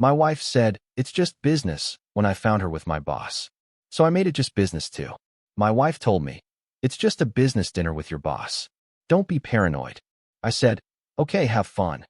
My wife said, "It's just business," when I found her with my boss. So I made it just business too. My wife told me, "It's just a business dinner with your boss. Don't be paranoid." I said, "Okay, have fun."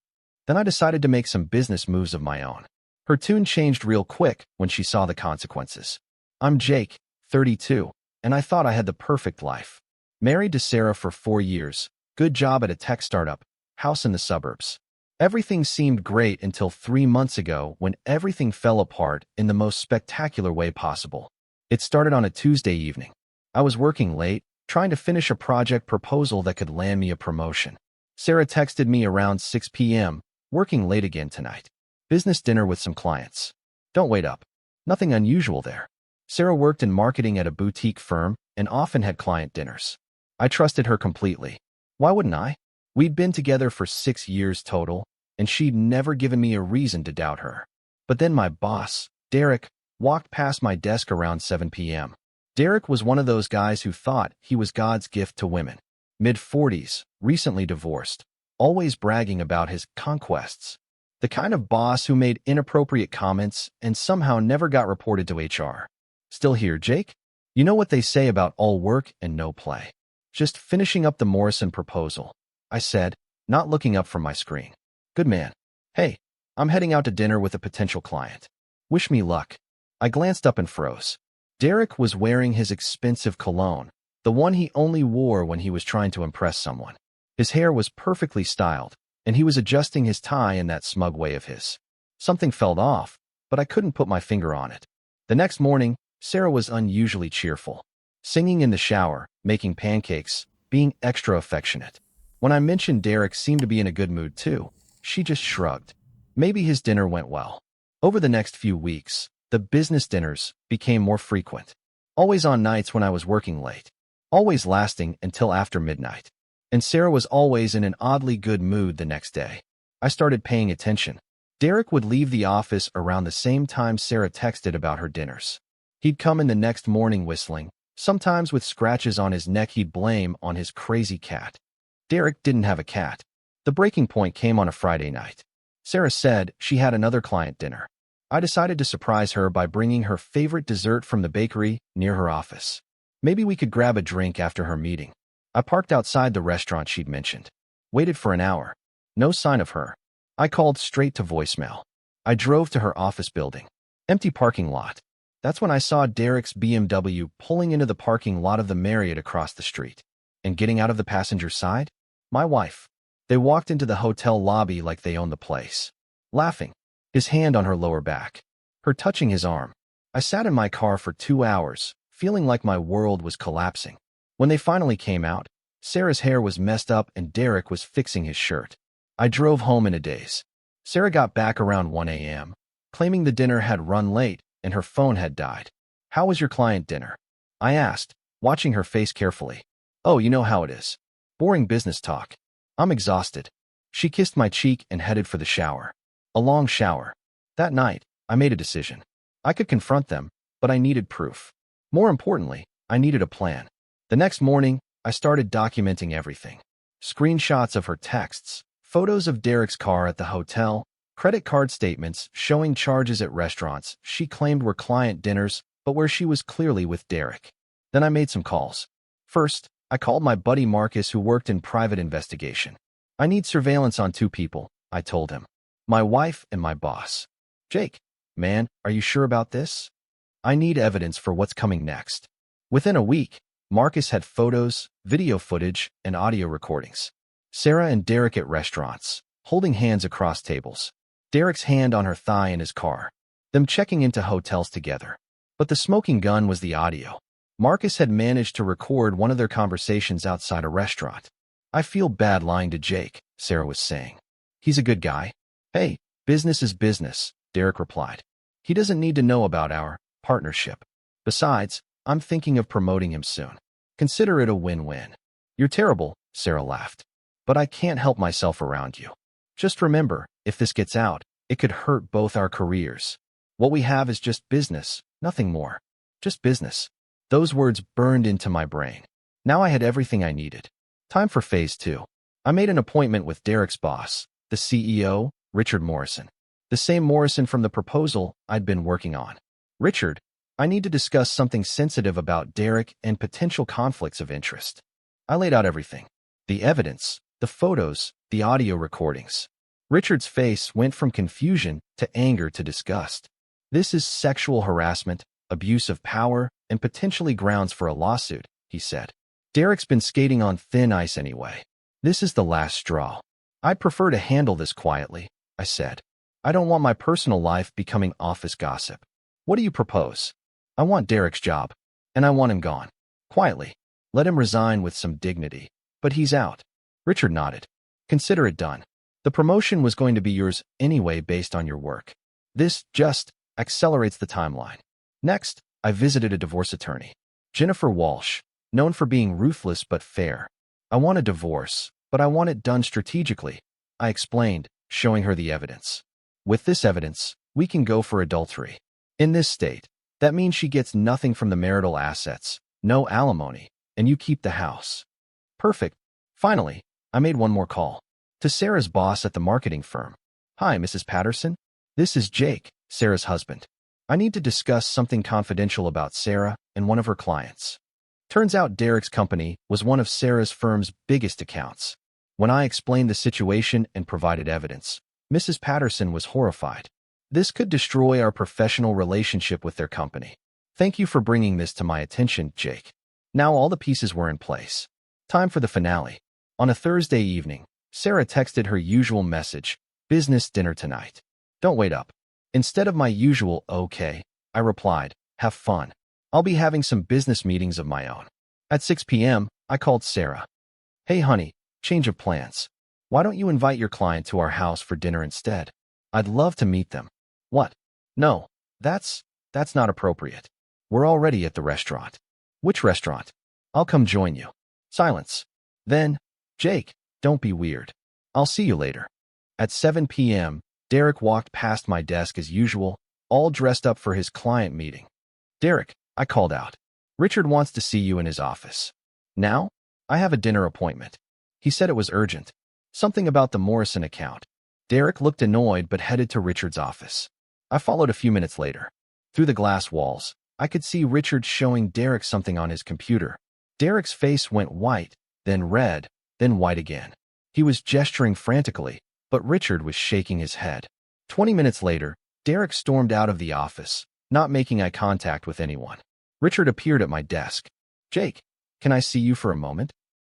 Then I decided to make some business moves of my own. Her tune changed real quick when she saw the consequences. I'm Jake, 32, and I thought I had the perfect life. Married to Sarah for 4 years, good job at a tech startup, house in the suburbs. Everything seemed great until 3 months ago when everything fell apart in the most spectacular way possible. It started on a Tuesday evening. I was working late, trying to finish a project proposal that could land me a promotion. Sarah texted me around 6 p.m., "Working late again tonight. Business dinner with some clients. Don't wait up." Nothing unusual there. Sarah worked in marketing at a boutique firm and often had client dinners. I trusted her completely. Why wouldn't I? We'd been together for 6 years total, and she'd never given me a reason to doubt her. But then my boss, Derek, walked past my desk around 7 p.m. Derek was one of those guys who thought he was God's gift to women. Mid-40s, recently divorced, always bragging about his conquests. The kind of boss who made inappropriate comments and somehow never got reported to HR. Still here, Jake? You know what they say about all work and no play. Just finishing up the Morrison proposal, I said, not looking up from my screen. Good man. Hey, I'm heading out to dinner with a potential client. Wish me luck. I glanced up and froze. Derek was wearing his expensive cologne, the one he only wore when he was trying to impress someone. His hair was perfectly styled, and he was adjusting his tie in that smug way of his. Something felt off, but I couldn't put my finger on it. The next morning, Sarah was unusually cheerful, singing in the shower, making pancakes, being extra affectionate. When I mentioned Derek seemed to be in a good mood too, she just shrugged. Maybe his dinner went well. Over the next few weeks, the business dinners became more frequent. Always on nights when I was working late. Always lasting until after midnight. And Sarah was always in an oddly good mood the next day. I started paying attention. Derek would leave the office around the same time Sarah texted about her dinners. He'd come in the next morning whistling, sometimes with scratches on his neck he'd blame on his crazy cat. Derek didn't have a cat. The breaking point came on a Friday night. Sarah said she had another client dinner. I decided to surprise her by bringing her favorite dessert from the bakery near her office. Maybe we could grab a drink after her meeting. I parked outside the restaurant she'd mentioned. Waited for an hour. No sign of her. I called straight to voicemail. I drove to her office building. Empty parking lot. That's when I saw Derek's BMW pulling into the parking lot of the Marriott across the street. And getting out of the passenger side? My wife. They walked into the hotel lobby like they owned the place. Laughing. His hand on her lower back. Her touching his arm. I sat in my car for 2 hours, feeling like my world was collapsing. When they finally came out, Sarah's hair was messed up and Derek was fixing his shirt. I drove home in a daze. Sarah got back around 1 a.m., claiming the dinner had run late and her phone had died. "How was your client dinner?" I asked, watching her face carefully. "Oh, you know how it is. Boring business talk. I'm exhausted." She kissed my cheek and headed for the shower. A long shower. That night, I made a decision. I could confront them, but I needed proof. More importantly, I needed a plan. The next morning, I started documenting everything. Screenshots of her texts, photos of Derek's car at the hotel, credit card statements showing charges at restaurants she claimed were client dinners, but where she was clearly with Derek. Then I made some calls. First, I called my buddy Marcus who worked in private investigation. "I need surveillance on 2 people," I told him. "My wife and my boss." "Jake, man, are you sure about this? I need evidence for what's coming next." Within a week, Marcus had photos, video footage, and audio recordings. Sarah and Derek at restaurants, holding hands across tables. Derek's hand on her thigh in his car. Them checking into hotels together. But the smoking gun was the audio. Marcus had managed to record one of their conversations outside a restaurant. "I feel bad lying to Jake," Sarah was saying. "He's a good guy." "Hey, business is business," Derek replied. "He doesn't need to know about our partnership. Besides, I'm thinking of promoting him soon. Consider it a win-win." "You're terrible," Sarah laughed. "But I can't help myself around you. Just remember, if this gets out, it could hurt both our careers. What we have is just business, nothing more. Just business." Those words burned into my brain. Now I had everything I needed. Time for phase 2. I made an appointment with Derek's boss, the CEO, Richard Morrison. The same Morrison from the proposal I'd been working on. Richard, I need to discuss something sensitive about Derek and potential conflicts of interest. I laid out everything. The evidence, the photos, the audio recordings. Richard's face went from confusion to anger to disgust. This is sexual harassment, abuse of power, and potentially grounds for a lawsuit, he said. Derek's been skating on thin ice anyway. This is the last straw. I'd prefer to handle this quietly, I said. I don't want my personal life becoming office gossip. What do you propose? I want Derek's job, and I want him gone. Quietly. Let him resign with some dignity. But he's out. Richard nodded. Consider it done. The promotion was going to be yours anyway based on your work. This just accelerates the timeline. Next, I visited a divorce attorney. Jennifer Walsh, known for being ruthless but fair. I want a divorce, but I want it done strategically, I explained, showing her the evidence. With this evidence, we can go for adultery. In this state, that means she gets nothing from the marital assets, no alimony, and you keep the house. Perfect. Finally, I made one more call. To Sarah's boss at the marketing firm. Hi, Mrs. Patterson. This is Jake, Sarah's husband. I need to discuss something confidential about Sarah and one of her clients. Turns out Derek's company was one of Sarah's firm's biggest accounts. When I explained the situation and provided evidence, Mrs. Patterson was horrified. This could destroy our professional relationship with their company. Thank you for bringing this to my attention, Jake. Now all the pieces were in place. Time for the finale. On a Thursday evening, Sarah texted her usual message, business dinner tonight. Don't wait up. Instead of my usual okay, I replied, have fun. I'll be having some business meetings of my own. At 6 p.m., I called Sarah. Hey honey, change of plans. Why don't you invite your client to our house for dinner instead? I'd love to meet them. What? No, that's not appropriate. We're already at the restaurant. Which restaurant? I'll come join you. Silence. Then, Jake, don't be weird. I'll see you later. At 7 p.m., Derek walked past my desk as usual, all dressed up for his client meeting. Derek, I called out. Richard wants to see you in his office. Now? I have a dinner appointment. He said it was urgent. Something about the Morrison account. Derek looked annoyed but headed to Richard's office. I followed a few minutes later. Through the glass walls, I could see Richard showing Derek something on his computer. Derek's face went white, then red, then white again. He was gesturing frantically, but Richard was shaking his head. 20 minutes later, Derek stormed out of the office, not making eye contact with anyone. Richard appeared at my desk. Jake, can I see you for a moment?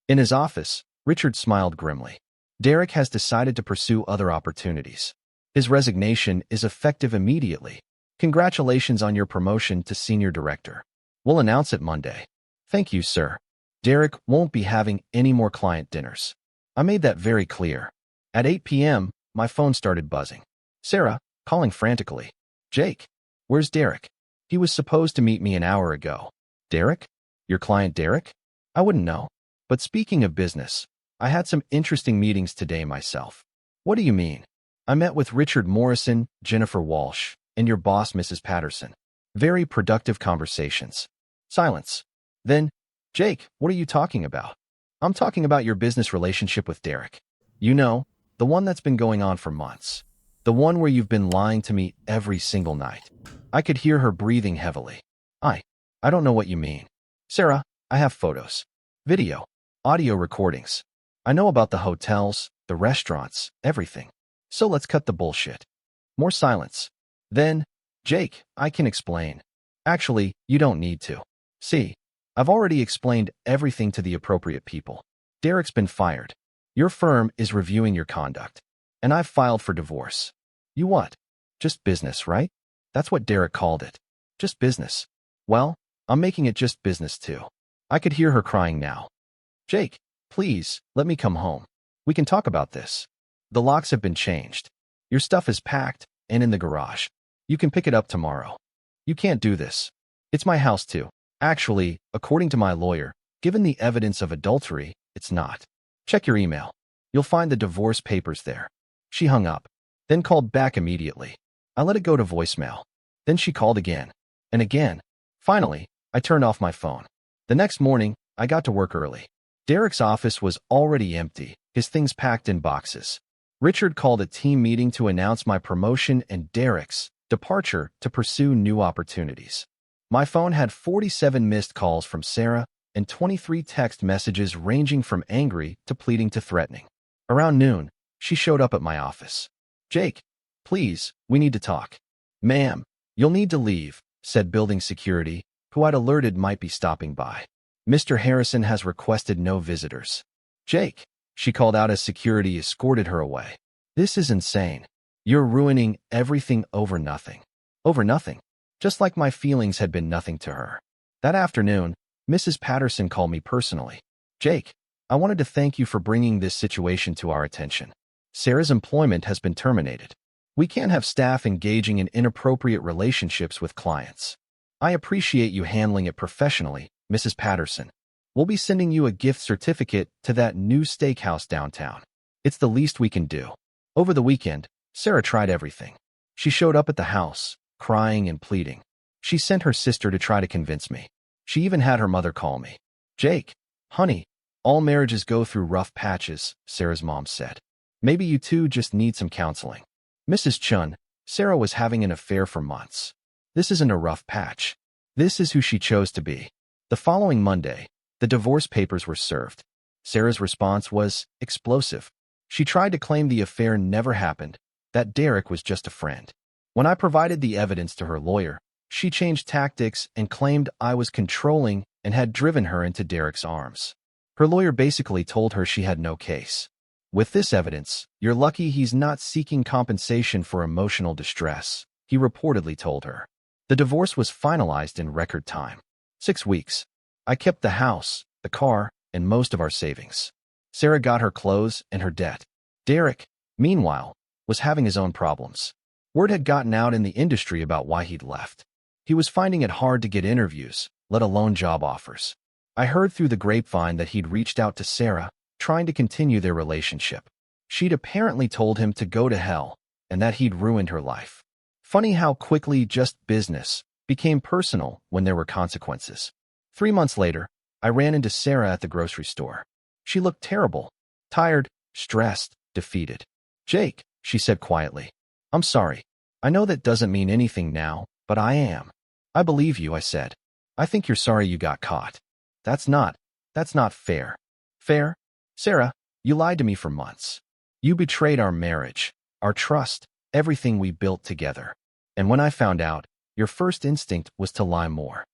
In his office, Richard smiled grimly. Derek has decided to pursue other opportunities. His resignation is effective immediately. Congratulations on your promotion to senior director. We'll announce it Monday. Thank you, sir. Derek won't be having any more client dinners. I made that very clear. At 8 p.m., my phone started buzzing. Sarah, calling frantically. Jake, where's Derek? He was supposed to meet me an hour ago. Derek? Your client Derek? I wouldn't know. But speaking of business, I had some interesting meetings today myself. What do you mean? I met with Richard Morrison, Jennifer Walsh, and your boss, Mrs. Patterson. Very productive conversations. Silence. Then, Jake, what are you talking about? I'm talking about your business relationship with Derek. You know, the one that's been going on for months. The one where you've been lying to me every single night. I could hear her breathing heavily. I don't know what you mean. Sarah, I have photos, video, audio recordings. I know about the hotels, the restaurants, everything. So let's cut the bullshit. More silence. Then, Jake, I can explain. Actually, you don't need to. See, I've already explained everything to the appropriate people. Derek's been fired. Your firm is reviewing your conduct. And I've filed for divorce. You what? Just business, right? That's what Derek called it. Just business. Well, I'm making it just business too. I could hear her crying now. Jake, please, let me come home. We can talk about this. The locks have been changed. Your stuff is packed and in the garage. You can pick it up tomorrow. You can't do this. It's my house too. Actually, according to my lawyer, given the evidence of adultery, it's not. Check your email. You'll find the divorce papers there. She hung up, then called back immediately. I let it go to voicemail. Then she called again, and again. Finally, I turned off my phone. The next morning, I got to work early. Derek's office was already empty, his things packed in boxes. Richard called a team meeting to announce my promotion and Derek's departure to pursue new opportunities. My phone had 47 missed calls from Sarah and 23 text messages ranging from angry to pleading to threatening. Around noon, she showed up at my office. "Jake, please, we need to talk." "Ma'am, you'll need to leave," said building security, who I'd alerted might be stopping by. "Mr. Harrison has requested no visitors." "Jake," she called out as security escorted her away. "This is insane. You're ruining everything over nothing." Over nothing? Just like my feelings had been nothing to her. That afternoon, Mrs. Patterson called me personally. "Jake, I wanted to thank you for bringing this situation to our attention. Sarah's employment has been terminated. We can't have staff engaging in inappropriate relationships with clients. I appreciate you handling it professionally, Mrs. Patterson. We'll be sending you a gift certificate to that new steakhouse downtown. It's the least we can do." Over the weekend, Sarah tried everything. She showed up at the house, crying and pleading. She sent her sister to try to convince me. She even had her mother call me. "Jake, honey, all marriages go through rough patches," Sarah's mom said. "Maybe you two just need some counseling." Mrs. Chun, Sarah was having an affair for months. This isn't a rough patch. This is who she chose to be. The following Monday, the divorce papers were served. Sarah's response was explosive. She tried to claim the affair never happened, that Derek was just a friend. When I provided the evidence to her lawyer, she changed tactics and claimed I was controlling and had driven her into Derek's arms. Her lawyer basically told her she had no case. "With this evidence, you're lucky he's not seeking compensation for emotional distress," he reportedly told her. The divorce was finalized in record time. 6 weeks. I kept the house, the car, and most of our savings. Sarah got her clothes and her debt. Derek, meanwhile, was having his own problems. Word had gotten out in the industry about why he'd left. He was finding it hard to get interviews, let alone job offers. I heard through the grapevine that he'd reached out to Sarah, trying to continue their relationship. She'd apparently told him to go to hell, and that he'd ruined her life. Funny how quickly just business became personal when there were consequences. 3 months later, I ran into Sarah at the grocery store. She looked terrible, tired, stressed, defeated. "Jake," she said quietly, "I'm sorry. I know that doesn't mean anything now, but I am." "I believe you," I said. "I think you're sorry you got caught." That's not fair." "Fair? Sarah, you lied to me for months. You betrayed our marriage, our trust, everything we built together. And when I found out, your first instinct was to lie more."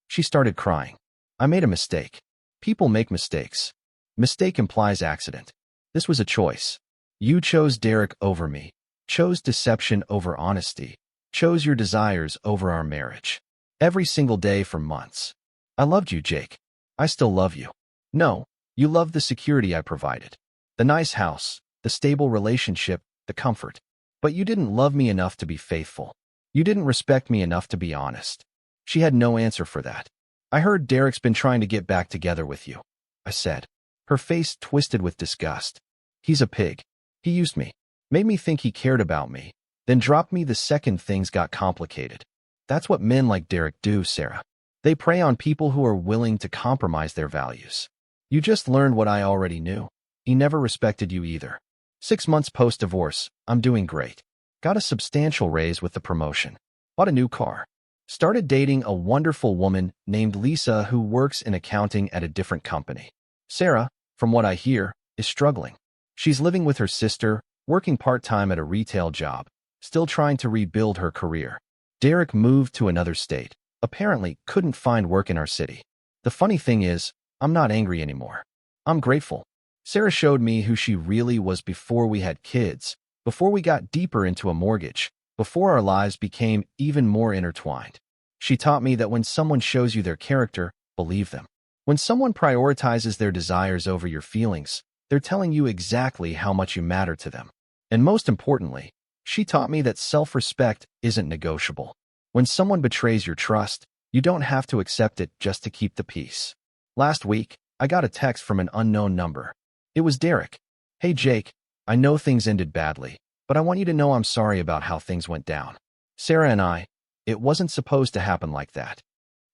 She started crying. "I made a mistake. People make mistakes. Mistake implies accident. This was a choice. You chose Derek over me, chose deception over honesty, chose your desires over our marriage. Every single day for months. I loved you, Jake. I still love you. No, you loved the security I provided. The nice house, the stable relationship, the comfort. But you didn't love me enough to be faithful. You didn't respect me enough to be honest." She had no answer for that. "I heard Derek's been trying to get back together with you," I said. Her face twisted with disgust. "He's a pig. He used me, made me think he cared about me, then dropped me the second things got complicated. That's what men like Derek do, Sarah. They prey on people who are willing to compromise their values. You just learned what I already knew. He never respected you either." 6 months post-divorce, I'm doing great. Got a substantial raise with the promotion. Bought a new car. Started dating a wonderful woman named Lisa who works in accounting at a different company. Sarah, from what I hear, is struggling. She's living with her sister, working part-time at a retail job, still trying to rebuild her career. Derek moved to another state, apparently couldn't find work in our city. The funny thing is, I'm not angry anymore. I'm grateful. Sarah showed me who she really was before we had kids, before we got deeper into a mortgage, before our lives became even more intertwined. She taught me that when someone shows you their character, believe them. When someone prioritizes their desires over your feelings, they're telling you exactly how much you matter to them. And most importantly, she taught me that self-respect isn't negotiable. When someone betrays your trust, you don't have to accept it just to keep the peace. Last week, I got a text from an unknown number. It was Derek. "Hey Jake, I know things ended badly, but I want you to know I'm sorry about how things went down. Sarah and it wasn't supposed to happen like that."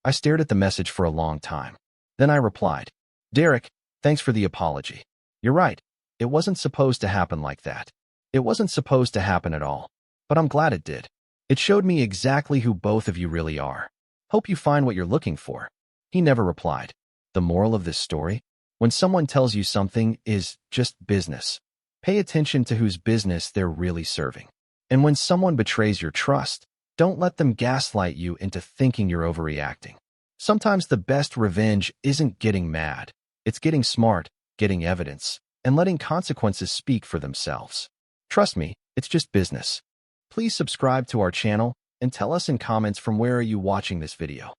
I stared at the message for a long time. Then I replied, "Derek, thanks for the apology. You're right. It wasn't supposed to happen like that. It wasn't supposed to happen at all, but I'm glad it did. It showed me exactly who both of you really are. Hope you find what you're looking for." He never replied. The moral of this story? When someone tells you something is just business, pay attention to whose business they're really serving. And when someone betrays your trust, don't let them gaslight you into thinking you're overreacting. Sometimes the best revenge isn't getting mad. It's getting smart, getting evidence, and letting consequences speak for themselves. Trust me, it's just business. Please subscribe to our channel and tell us in comments from where are you watching this video.